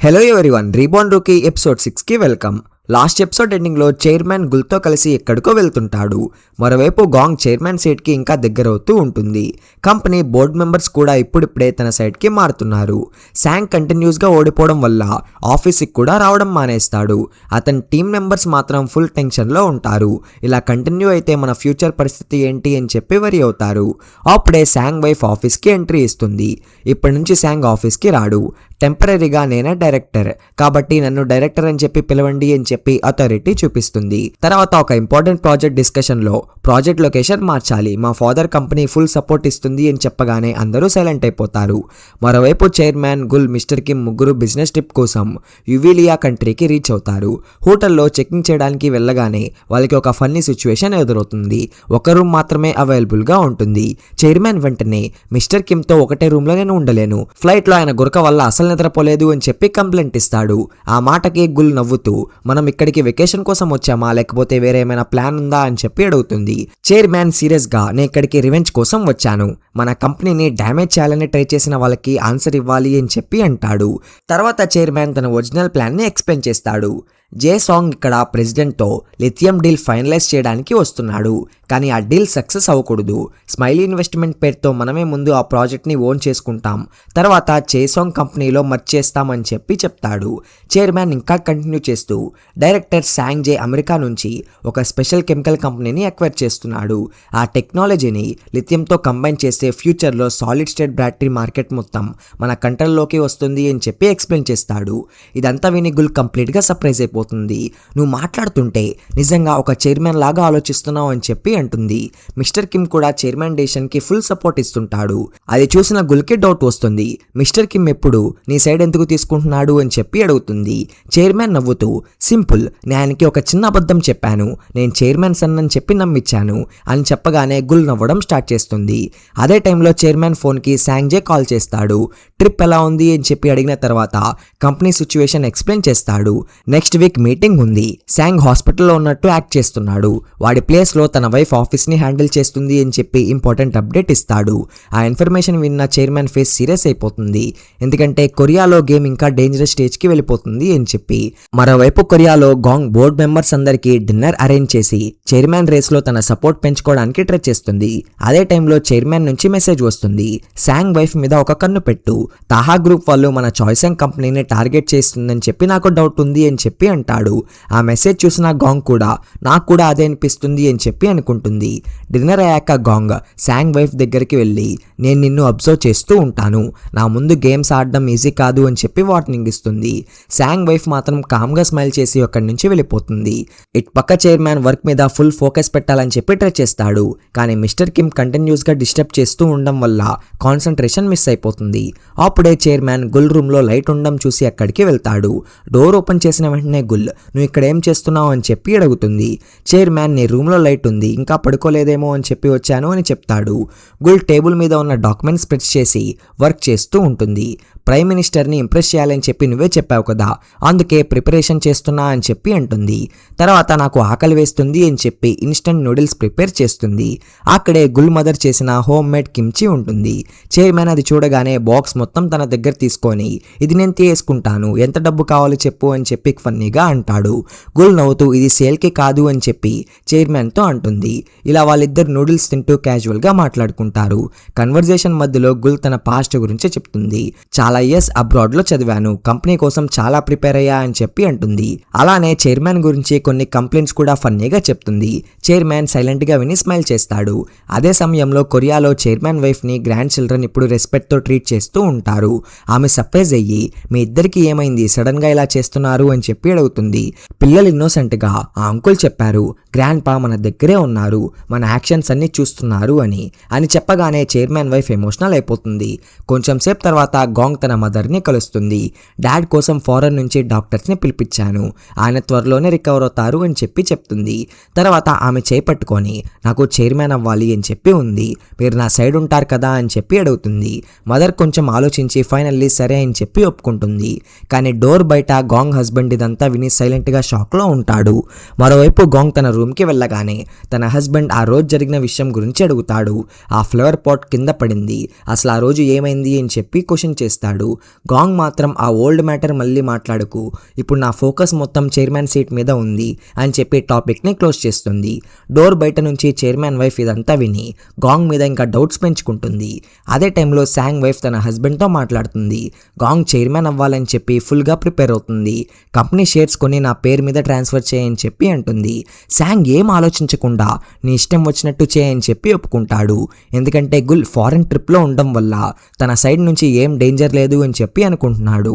Hello everyone, reborn rookie episode 6కి welcome. Last episode ఎండింగ్లో chairman గుల్తో కలిసి ఎక్కడికో వెళ్తుంటాడు. మరోవైపు గాంగ్ చైర్మన్ సీట్కి ఇంకా దగ్గరవుతూ ఉంటుంది. కంపెనీ బోర్డ్ మెంబర్స్ కూడా ఇప్పుడిప్పుడే తన సైడ్కి మారుతున్నారు. శాంగ్ కంటిన్యూస్గా ఓడిపోవడం వల్ల ఆఫీస్కి కూడా రావడం మానేస్తాడు. అతని టీం మెంబర్స్ మాత్రం ఫుల్ టెన్షన్లో ఉంటారు. ఇలా కంటిన్యూ అయితే మన ఫ్యూచర్ పరిస్థితి ఏంటి అని చెప్పి వరి అవుతారు. అప్పుడే శాంగ్ వైఫ్ ఆఫీస్కి ఎంట్రీ ఇస్తుంది. ఇప్పటి నుంచి శాంగ్ ఆఫీస్కి రాడు. టెంపరీగా నేనే డైరెక్టర్ కాబట్టి నన్ను డైరెక్టర్ అని చెప్పి పిలవండి అని చెప్పి అథారిటీ చూపిస్తుంది. తర్వాత ఒక ఇంపార్టెంట్ ప్రాజెక్ట్ డిస్కషన్ లో ప్రాజెక్ట్ లొకేషన్ మార్చాలి, మా ఫాదర్ కంపెనీ ఫుల్ సపోర్ట్ ఇస్తుంది అని చెప్పగానే అందరూ సైలెంట్ అయిపోతారు. మరోవైపు చైర్మన్ గుల్ మిస్టర్ కిమ్ ముగ్గురు బిజినెస్ ట్రిప్ కోసం యువిలియా కంట్రీకి రీచ్ అవుతారు. హోటల్లో చెకింగ్ చేయడానికి వెళ్ళగానే వాళ్ళకి ఒక ఫన్నీ సిచ్యువేషన్ ఎదురవుతుంది. ఒక రూమ్ మాత్రమే అవైలబుల్ గా ఉంటుంది. చైర్మన్ వెంటనే మిస్టర్ కిమ్ తో ఒకటే రూమ్ లో నేను ఉండలేను, ఫ్లైట్ లో ఆయన గురక వల్ల అసలు నిద్రపోలేదు అని చెప్పి కంప్లైంట్ ఇస్తాడు. ఆ మాటకి గుల్ నవ్వుతూ మనం ఇక్కడికి వెకేషన్ కోసం వచ్చామా లేకపోతే వేరే ఏమైనా ప్లాన్ ఉందా అని చెప్పి అడుగుతుంది. చైర్మన్ సీరియస్ గా నేను ఇక్కడికి రివెంజ్ కోసం వచ్చాను, మన కంపెనీని డ్యామేజ్ చేయాలని ట్రై చేసిన వాళ్ళకి ఆన్సర్ ఇవ్వాలి అని చెప్పి అంటాడు. తర్వాత చైర్మన్ తన ఒరిజినల్ ప్లాన్ ని ఎక్స్ప్లెయిన్ చేస్తాడు. జే సాంగ్ ఇక్కడ ప్రెసిడెంట్తో లిథియం డీల్ ఫైనలైజ్ చేయడానికి వస్తున్నాడు, కానీ ఆ డీల్ సక్సెస్ అవ్వకూడదు. స్మైలీ ఇన్వెస్ట్మెంట్ పేరుతో మనమే ముందు ఆ ప్రాజెక్ట్ని ఓన్ చేసుకుంటాం, తర్వాత జే సాంగ్ కంపెనీలో మర్జ్ చేస్తామని చెప్పి చెప్తాడు. చైర్మన్ ఇంకా కంటిన్యూ చేస్తూ డైరెక్టర్ శాంగ్ జే అమెరికా నుంచి ఒక స్పెషల్ కెమికల్ కంపెనీని అక్వైర్ చేస్తున్నాడు. ఆ టెక్నాలజీని లిథియంతో కంబైన్ చేస్తే ఫ్యూచర్లో సాలిడ్ స్టేట్ బ్యాటరీ మార్కెట్ మొత్తం మన కంట్రోల్లోకి వస్తుంది అని చెప్పి ఎక్స్ప్లెయిన్ చేస్తాడు. ఇదంతా విని గుల్ కంప్లీట్గా సర్ప్రైజ్ అయిపోతుంది. నువ్వు మాట్లాడుతుంటే నిజంగా ఒక చైర్మన్ లాగా ఆలోచిస్తున్నావు అని చెప్పి అంటుంది. మిస్టర్ కిమ్ కూడా చైర్మన్ డెసిషన్ కి ఫుల్ సపోర్ట్ ఇస్తుంటాడు. అది చూసిన గుల్కి డౌట్ వస్తుంది. మిస్టర్ కిమ్ ఎప్పుడు నీ సైడ్ ఎందుకు తీసుకుంటున్నాడు అని చెప్పి అడుగుతుంది. చైర్మన్ నవ్వుతూ సింపుల్, నేను ఒక చిన్న అబద్ధం చెప్పాను, నేను చైర్మన్ సన్ అని చెప్పి నమ్మించాను అని చెప్పగానే గుల్ నవ్వడం స్టార్ట్ చేస్తుంది. అదే టైంలో చైర్మన్ ఫోన్ కి శాంగ్ జే కాల్ చేస్తాడు. ట్రిప్ ఎలా ఉంది అని చెప్పి అడిగిన తర్వాత కంపెనీ సిచ్యువేషన్ ఎక్స్ప్లెయిన్ చేస్తాడు. నెక్స్ట్ వీక్ మీటింగ్ ఉంది. శాంగ్ హాస్పిటల్లో ఉన్నట్టు యాక్ట్ చేస్తున్నాడు. వాడి ప్లేస్ లో తన వైఫ్ ఆఫీస్ ని హ్యాండిల్ చేస్తుంది అని చెప్పి ఇంపార్టెంట్ అప్డేట్ ఇస్తాడు. ఆ ఇన్ఫర్మేషన్ విన్న చైర్మన్ ఫేస్ సీరియస్ అయిపోతుంది. ఎందుకంటే కొరియాలో గేమ్ ఇంకా డేంజరస్ స్టేజ్ కి వెళ్ళిపోతుంది అని చెప్పి. మరోవైపు కొరియాలో గాంగ్ బోర్డ్ మెంబర్స్ అందరికి డిన్నర్ అరేంజ్ చేసి చైర్మన్ రేస్ లో తన సపోర్ట్ పెంచుకోవడానికి ట్రై చేస్తుంది. అదే టైంలో చైర్మన్ నుంచి మెసేజ్ వస్తుంది. శాంగ్ వైఫ్ మీద ఒక కన్ను పెట్టు, తాహా గ్రూప్ వాళ్ళు మన చాయిసంగ్ కంపెనీని టార్గెట్ చేస్తుందని చెప్పి నాకు డౌట్ ఉంది అని చెప్పి అంటాడు. ఆ మెసేజ్ చూసిన గాంగ్ కూడా నాకు కూడా అదే అనిపిస్తుంది అని చెప్పి అనుకుంటుంది. డిన్నర్ అయ్యాక గాంగ్ శాంగ్ వైఫ్ దగ్గరికి వెళ్ళి నేను నిన్ను అబ్జర్వ్ చేస్తూ ఉంటాను, నా ముందు గేమ్స్ ఆడడం ఈజీ కాదు అని చెప్పి వార్నింగ్ ఇస్తుంది. శాంగ్ వైఫ్ మాత్రం కామ్గా స్మైల్ చేసి అక్కడి నుంచి వెళ్ళిపోతుంది. ఇటు పక్క చైర్మన్ వర్క్ మీద ఫుల్ ఫోకస్ పెట్టాలని చెప్పి ట్రై చేస్తాడు. కానీ మిస్టర్ కిమ్ కంటిన్యూస్ గా డిస్టర్బ్ చేస్తూ ఉండడం వల్ల కాన్సన్ట్రేషన్ మిస్ అయిపోతుంది. అప్పుడే చైర్మన్ గుల్ రూమ్ లో లైట్ ఉండడం చూసి అక్కడికి వెళ్తాడు. డోర్ ఓపెన్ చేసిన వెంటనే గుల్ నువ్వు ఇక్కడ ఏం చేస్తున్నావు అని చెప్పి అడుగుతుంది. చైర్మన్ నీ రూమ్ లో లైట్ ఉంది, ఇంకా పడుకోలేదేమో అని చెప్పి వచ్చాను అని చెప్తాడు. గుల్ టేబుల్ మీద ఉన్న డాక్యుమెంట్స్ ప్రెస్ చేసి వర్క్ చేస్తూ ఉంటుంది. ప్రైమ్ మినిస్టర్ని ఇంప్రెస్ చేయాలని చెప్పి నువ్వే చెప్పావు కదా, అందుకే ప్రిపరేషన్ చేస్తున్నా అని చెప్పి అంటుంది. తర్వాత నాకు ఆకలి వేస్తుంది అని చెప్పి ఇన్స్టంట్ నూడిల్స్ ప్రిపేర్ చేస్తుంది. అక్కడే గుల్ మదర్ చేసిన హోమ్ మేడ్ కిమ్చి ఉంటుంది. చైర్మన్ అది చూడగానే బాక్స్ మొత్తం తన దగ్గర తీసుకొని ఇది నేను తీసుకుంటాను, ఎంత డబ్బు కావాలో చెప్పు అని చెప్పి ఫన్నీగా అంటాడు. గుల్ నవ్వుతూ ఇది సేల్కి కాదు అని చెప్పి చైర్మన్తో అంటుంది. ఇలా వాళ్ళిద్దరు నూడిల్స్ తింటూ క్యాజువల్గా మాట్లాడుకుంటారు. కన్వర్జేషన్ మధ్యలో గుల్ తన పాస్ట్ గురించి చెప్తుంది. చాలా ఇయర్స్ అబ్రాడ్ లో చదివాను, కంపెనీ కోసం చాలా ప్రిపేర్ అయ్యా అని చెప్పి అంటుంది. అలానే చైర్మన్ గురించి కొన్ని కంప్లైంట్స్ కూడా ఫన్నీగా చెప్తుంది. చైర్మన్ సైలెంట్ గా విని స్మైల్ చేస్తాడు. అదే సమయంలో కొరియాలో చైర్మన్ వైఫ్ ని గ్రాండ్ చిల్డ్రన్ ఇప్పుడు రెస్పెక్ట్ తో ట్రీట్ చేస్తూ ఉంటారు. ఆమె సర్ప్రైజ్ అయ్యి మీ ఇద్దరికి ఏమైంది, సడన్ గా ఇలా చేస్తున్నారు అని చెప్పి అడుగుతుంది. పిల్లలు ఇన్నోసెంట్ గా ఆ అంకుల్ చెప్పారు గ్రాండ్ పా మన దగ్గరే ఉన్నారు, మన యాక్షన్స్ అన్ని చూస్తున్నారు అని చెప్పగానే చైర్మన్ వైఫ్ ఎమోషనల్ అయిపోతుంది. కొంచెం సేపు తర్వాత గాంగ్ తన మదర్ని కలుస్తుంది. డాడ్ కోసం ఫారెన్ నుంచి డాక్టర్స్ని పిలిపించాను, ఆయన త్వరలోనే రికవర్ అవుతారు అని చెప్పి చెప్తుంది. తర్వాత ఆమె చేపట్టుకొని నాకు చైర్మన్ అవ్వాలి అని చెప్పి ఉంది, మీరు నా సైడ్ ఉంటారు కదా అని చెప్పి అడుగుతుంది. మదర్ కొంచెం ఆలోచించి ఫైనల్లీ సరే అని చెప్పి ఒప్పుకుంటుంది. కానీ డోర్ బయట గాంగ్ హస్బెండ్ ఇదంతా విని సైలెంట్గా షాక్లో ఉంటాడు. మరోవైపు గాంగ్ తన రూమ్కి వెళ్ళగానే తన హస్బెండ్ ఆ రోజు జరిగిన విషయం గురించి అడుగుతాడు. ఆ ఫ్లవర్ పాట్ కింద పడింది, అసలు ఆ రోజు ఏమైంది అని చెప్పి క్వశ్చన్ చేస్తాడు. గాంగ్ మాత్రం ఆ ఓల్డ్ మ్యాటర్ మళ్ళీ మాట్లాడుకు, ఇప్పుడు నా ఫోకస్ మొత్తం చైర్మన్ సీట్ మీద ఉంది అని చెప్పి టాపిక్ని క్లోజ్ చేస్తుంది. డోర్ బయట నుంచి చైర్మన్ వైఫ్ ఇదంతా విని గాంగ్ మీద ఇంకా డౌట్స్ పెంచుకుంటుంది. అదే టైంలో శాంగ్ వైఫ్ తన హస్బెండ్తో మాట్లాడుతుంది. గాంగ్ చైర్మన్ అవ్వాలని చెప్పి ఫుల్గా ప్రిపేర్ అవుతుంది. కంపెనీ షేర్స్ కొని నా పేరు మీద ట్రాన్స్ఫర్ చేయని చెప్పి అంటుంది. శాంగ్ ఏం ఆలోచించకుండా నీ ఇష్టం వచ్చినట్టు చేయని చెప్పి ఒప్పుకుంటాడు. ఎందుకంటే గుల్ ఫారెన్ ట్రిప్లో ఉండడం వల్ల తన సైడ్ నుంచి ఏం డేంజర్ లేదు అని చెప్పి అనుకుంటున్నాడు.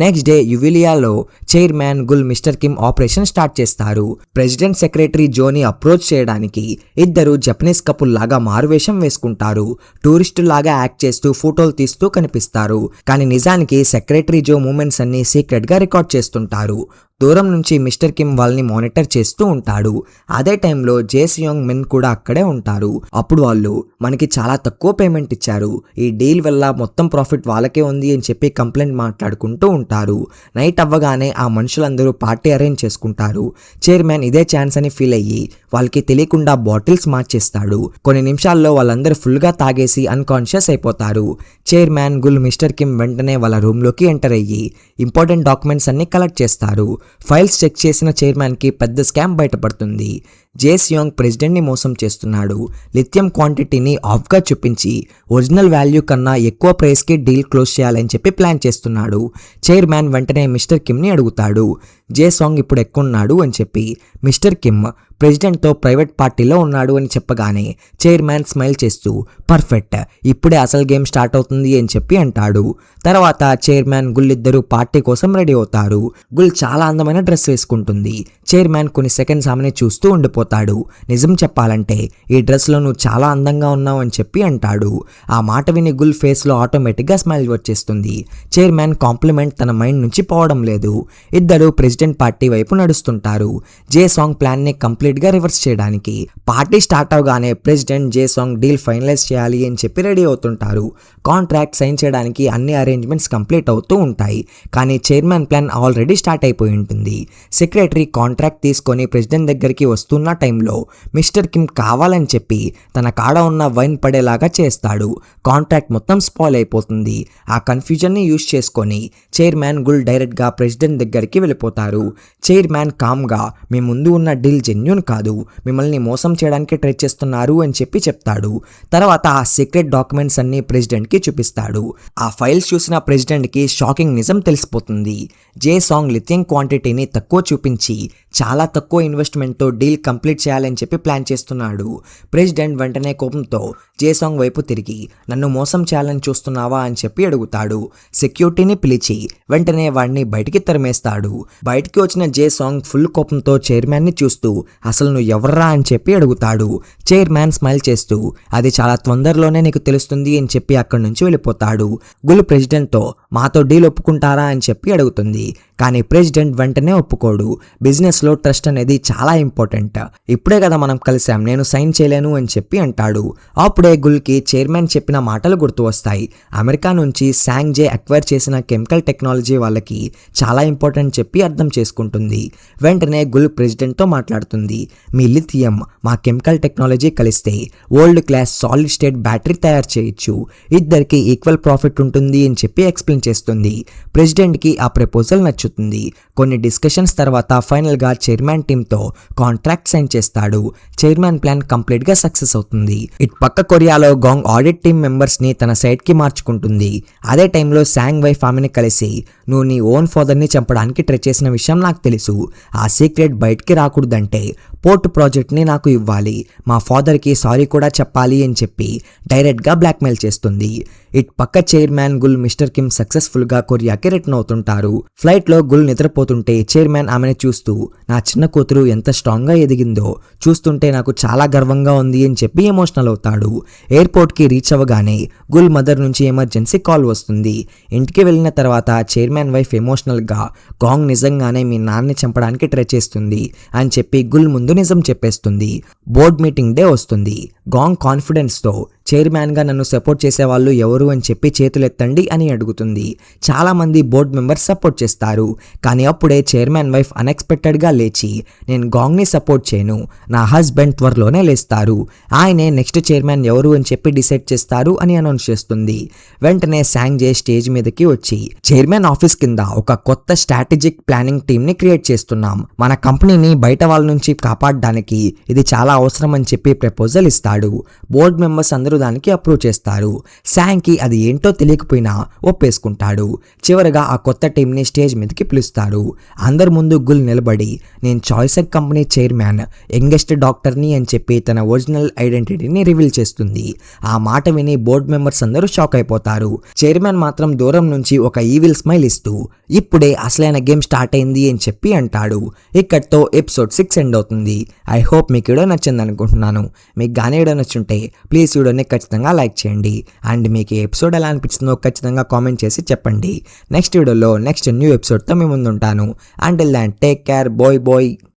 నెక్స్ట్ డే యువిలియాలో చైర్మన్ గుల్ మిస్టర్ కిమ్ ఆపరేషన్ స్టార్ట్ చేస్తారు. ప్రెసిడెంట్ సెక్రటరీ జోని అప్రోచ్ చేయడానికి ఇద్దరు జపనీస్ కపుల్ లాగా మారువేషం వేసుకుంటారు. టూరిస్టులాగా యాక్ట్ చేస్తూ ఫోటోలు తీస్తూ కనిపిస్తారు. కానీ నిజానికి సెక్రటరీ జో మూమెంట్స్ అన్ని సీక్రెట్ గా రికార్డ్ చేస్తుంటారు. దూరం నుంచి మిస్టర్ కిమ్ వాళ్ళని మానిటర్ చేస్తూ ఉంటాడు. అదే టైంలో జేసియోంగ్ మెన్ కూడా అక్కడే ఉంటారు. అప్పుడు వాళ్ళు మనకి చాలా తక్కువ పేమెంట్ ఇచ్చారు, ఈ డీల్ వల్ల మొత్తం ప్రాఫిట్ వాళ్ళకే ఉంది అని చెప్పి కంప్లైంట్ మాట్లాడుకుంటూ ఉంటారు. నైట్ అవ్వగానే ఆ మనుషులందరూ పార్టీ అరేంజ్ చేసుకుంటారు. చైర్మన్ ఇదే ఛాన్స్ అని ఫీల్ అయ్యి వాళ్ళకి తెలియకుండా బాటిల్స్ మార్చేస్తాడు. కొన్ని నిమిషాల్లో వాళ్ళందరూ ఫుల్గా తాగేసి అన్కాన్షియస్ అయిపోతారు. చైర్మన్ గుల్ మిస్టర్ కిమ్ వెంటనే వాళ్ళ రూమ్లోకి ఎంటర్ అయ్యి ఇంపార్టెంట్ డాక్యుమెంట్స్ అన్ని కలెక్ట్ చేస్తారు. ఫైల్స్ చెక్ చేసిన చైర్మన్కి పెద్ద స్కామ్ బయటపడుతుంది. జేసియోంగ్ ప్రెసిడెంట్ని మోసం చేస్తున్నాడు. లిథియం క్వాంటిటీని ఆఫ్గా చూపించి ఒరిజినల్ వాల్యూ కన్నా ఎక్కువ ప్రైస్కి డీల్ క్లోజ్ చేయాలని చెప్పి ప్లాన్ చేస్తున్నాడు. చైర్మన్ వెంటనే మిస్టర్ కిమ్ని అడుగుతాడు జేసాంగ్ ఇప్పుడు ఎక్కడున్నాడు అని చెప్పి. మిస్టర్ కిమ్ ప్రెసిడెంట్తో ప్రైవేట్ పార్టీలో ఉన్నాడు అని చెప్పగానే చైర్మన్ స్మైల్ చేస్తూ పర్ఫెక్ట్, ఇప్పుడే అసలు గేమ్ స్టార్ట్ అవుతుంది అని చెప్పి అంటాడు. తర్వాత చైర్మన్ గుల్ ఇద్దరు పార్టీ కోసం రెడీ అవుతారు. గుల్ చాలా అందమైన డ్రెస్ వేసుకుంటుంది. చైర్మన్ కొన్ని సెకండ్స్ ఆమెని చూస్తూ ఉండిపోతాడు. నిజం చెప్పాలంటే ఈ డ్రెస్లో నువ్వు చాలా అందంగా ఉన్నావు అని చెప్పి అంటాడు. ఆ మాట విని గుల్ ఫేస్లో ఆటోమేటిక్గా స్మైల్ వచ్చేస్తుంది. చైర్మన్ కాంప్లిమెంట్ తన మైండ్ నుంచి పోవడం లేదు. ఇద్దరు ప్రెసిడెంట్ పార్టీ వైపు నడుస్తుంటారు. జేసాంగ్ ప్లాన్ని కంప్లీట్గా రివర్స్ చేయడానికి. పార్టీ స్టార్ట్ అవగానే ప్రెసిడెంట్ జేసాంగ్ డీల్ ఫైనలైజ్ చేయాలి అని చెప్పి రెడీ అవుతుంటారు. కాంట్రాక్ట్ సైన్ చేయడానికి అన్ని అరేంజ్మెంట్స్ కంప్లీట్ అవుతూ ఉంటాయి. కానీ చైర్మన్ ప్లాన్ ఆల్రెడీ స్టార్ట్ అయిపోయి ఉంటుంది. సెక్రటరీ కాంట్రాక్ట్ తీసుకొని ప్రెసిడెంట్ దగ్గరికి వస్తున్న టైంలో మిస్టర్ కిమ్ కావాలని చెప్పి తన కాడ ఉన్న వైన్ పడేలాగా చేస్తాడు. కాంట్రాక్ట్ మొత్తం స్పాయిల్ అయిపోతుంది. ఆ కన్ఫ్యూజన్ని యూజ్ చేసుకొని చైర్మన్ గుల్ డైరెక్ట్గా ప్రెసిడెంట్ దగ్గరికి వెళ్ళిపోతారు. చైర్మన్ కామ్గా మీ ముందు ఉన్న డీల్ జెన్యూన్ కాదు, మిమ్మల్ని మోసం చేయడానికి ట్రై చేస్తున్నారు అని చెప్పి చెప్తాడు. తర్వాత ఆ సీక్రెట్ డాక్యుమెంట్స్ అన్ని ప్రెసిడెంట్కి చూపిస్తాడు. ఆ ఫైల్స్ చూసిన ప్రెసిడెంట్కి షాకింగ్ నిజం తెలిసిపోతుంది. జేసాంగ్ లిథియం క్వాంటిటీని తక్కువ చూపించి చాలా తక్కువ ఇన్వెస్ట్మెంట్తో డీల్ కంప్లీట్ చేయాలని చెప్పి ప్లాన్ చేస్తున్నాడు. ప్రెసిడెంట్ వెంటనే కోపంతో జేసాంగ్ వైపు తిరిగి నన్ను మోసం చేయాలని చూస్తున్నావా అని చెప్పి అడుగుతాడు. సెక్యూరిటీని పిలిచి వెంటనే వాడిని బయటికి తరిమేస్తాడు. బయటికి వచ్చిన జేసాంగ్ ఫుల్ కోపంతో చైర్మన్ని చూస్తూ అసలు నువ్వు ఎవర్రా అని చెప్పి అడుగుతాడు. చైర్మన్ స్మైల్ చేస్తూ అది చాలా తొందరలోనే నీకు తెలుస్తుంది అని చెప్పి అక్కడి నుంచి వెళ్ళిపోతాడు. గుల్ ప్రెసిడెంట్తో మాతో డీల్ ఒప్పుకుంటారా అని చెప్పి అడుగుతుంది. కానీ ప్రెసిడెంట్ వెంటనే ఒప్పుకోడు. బిజినెస్లో ట్రస్ట్ అనేది చాలా ఇంపార్టెంట్. ఇప్పుడే కదా మనం కలిసాం, నేను సైన్ చేయలేను అని చెప్పి అంటాడు. అప్పుడే గుల్కి చైర్మన్ చెప్పిన మాటలు గుర్తు వస్తాయి. అమెరికా నుంచి శాంగ్ జే అక్వైర్ చేసిన కెమికల్ టెక్నాలజీ వాళ్ళకి చాలా ఇంపార్టెంట్ చెప్పి అర్థం చేసుకుంటుంది. వెంటనే గుల్ ప్రెసిడెంట్తో మాట్లాడుతుంది. మీ లిథియం మా కెమికల్ టెక్నాలజీ కలిస్తే world class solid state battery తయారు చేయొచ్చు, ఇద్దరికి ఈక్వల్ ప్రాఫిట్ ఉంటుంది అని చెప్పి ఎక్స్ప్లెయిన్ చేస్తుంది. ప్రెసిడెంట్కి ఆ ప్రపోజల్ నచ్చుతుంది. కొన్ని డిస్కషన్స్ తర్వాత ఫైనల్ గా చైర్మన్ టీమ్ తో కాంట్రాక్ట్ సైన్ చేస్తాడు. చైర్మన్ ప్లాన్ కంప్లీట్ గా సక్సెస్ అవుతుంది. ఇటు పక్క కొరియాలో గాంగ్ ఆడిట్ టీమ్ మెంబర్స్ ని తన సైడ్ కి మార్చుకుంటుంది. అదే టైంలో శాంగ్ వైఫ్ ఆమెని కలిసి నువ్వు నీ ఓన్ ఫాదర్ ని చంపడానికి ట్రై చేసిన విషయం నాకు తెలుసు, ఆ సీక్రెట్ బయటికి రాకూడదంటే పోర్ట్ ప్రాజెక్ట్ ని నాకు ఇవ్వాలి, మా ఫాదర్ కి సారీ కూడా చెప్పాలి అని చెప్పి డైరెక్ట్ గా బ్లాక్మెయిల్ చేస్తుంది. ఇటు పక్క చైర్మన్ గుల్ మిస్టర్ కిమ్ సక్సెస్ఫుల్ గా కొరియాకి రిటర్న్ అవుతుంటారు. ఫ్లైట్ లో గుల్ నిద్రపోతుంటే చైర్మన్ ఆమెను చూస్తూ నా చిన్న కూతురు ఎంత స్ట్రాంగ్ గా ఎదిగిందో చూస్తుంటే నాకు చాలా గర్వంగా ఉంది అని చెప్పి ఎమోషనల్ అవుతాడు. ఎయిర్పోర్ట్ కి రీచ్ అవ్వగానే గుల్ మదర్ నుంచి ఎమర్జెన్సీ కాల్ వస్తుంది. ఇంటికి వెళ్ళిన తర్వాత చైర్మన్ వైఫ్ ఎమోషనల్ గా గాంగ్ నిజంగానే మీ నాన్నని చంపడానికి ట్రై చేస్తుంది అని చెప్పి గుల్ ముందు నిజం చెప్పేస్తుంది. బోర్డ్ మీటింగ్ డే వస్తుంది. గాంగ్ కాన్ఫిడెన్స్తో చైర్మన్గా నన్ను సపోర్ట్ చేసేవాళ్ళు ఎవరు అని చెప్పి చేతులెత్తండి అని అడుగుతుంది. చాలామంది బోర్డ్ మెంబర్స్ సపోర్ట్ చేస్తారు. కానీ అప్పుడే చైర్మన్ వైఫ్ అన్ఎక్స్పెక్టెడ్గా లేచి నేను గాంగ్ని సపోర్ట్ చేయను, నా హస్బెండ్ త్వరలోనే లేస్తారు, ఆయనే నెక్స్ట్ చైర్మన్ ఎవరు అని చెప్పి డిసైడ్ చేస్తారు అని అనౌన్స్ చేస్తుంది. వెంటనే సాంగ్జే స్టేజ్ మీదకి వచ్చి చైర్మన్ ఆఫీస్ కింద ఒక కొత్త స్ట్రాటజిక్ ప్లానింగ్ టీమ్ ని క్రియేట్ చేస్తున్నాం, మన కంపెనీని బయట వాళ్ళ నుంచి కాపాడడానికి ఇది చాలా అవసరం అని చెప్పి ప్రపోజల్ ఇస్తాడు. బోర్డ్ మెంబర్స్ అందరూ దానికి అప్రూవ్ చేస్తారు. శాంగ్కి అది ఏంటో తెలియకపోయినా ఒప్పేసుకుంటాడు. చివరగా ఆ కొత్త టీం ని స్టేజ్ మీదకి పిలుస్తారు. అందరి ముందు గుల్ నిలబడి నేను చాయిసెక్ కంపెనీ చైర్మన్ యంగెస్ట్ డాక్టర్ని అని చెప్పి తన ఒరిజినల్ ఐడెంటిటీని రివీల్ చేస్తుంది. ఆ మాట విని బోర్డ్ మెంబర్స్ అందరూ షాక్ అయిపోతారు. చైర్మన్ మాత్రం దూరం నుంచి ఒక ఈవిల్ స్మైల్ ఇస్తూ ఇప్పుడే అసలైన గేమ్ స్టార్ట్ అయింది అని చెప్పి అంటాడు. ఇక్కడితో ఎపిసోడ్ 6 ఎండ్ అవుతుంది. ఐ హోప్ మీకు వీడియో నచ్చింది అనుకుంటున్నాను. మీకు గానే వీడియో నచ్చుంటే ప్లీజ్ వీడియోని ఖచ్చితంగా లైక్ చేయండి. అండ్ మీకు ఈ ఎపిసోడ్ ఎలా అనిపించిందో ఖచ్చితంగా కామెంట్ చేసి చెప్పండి. నెక్స్ట్ వీడియోలో నెక్స్ట్ న్యూ ఎపిసోడ్తో మీ ముందు ఉంటాను. Until then take care, bye bye.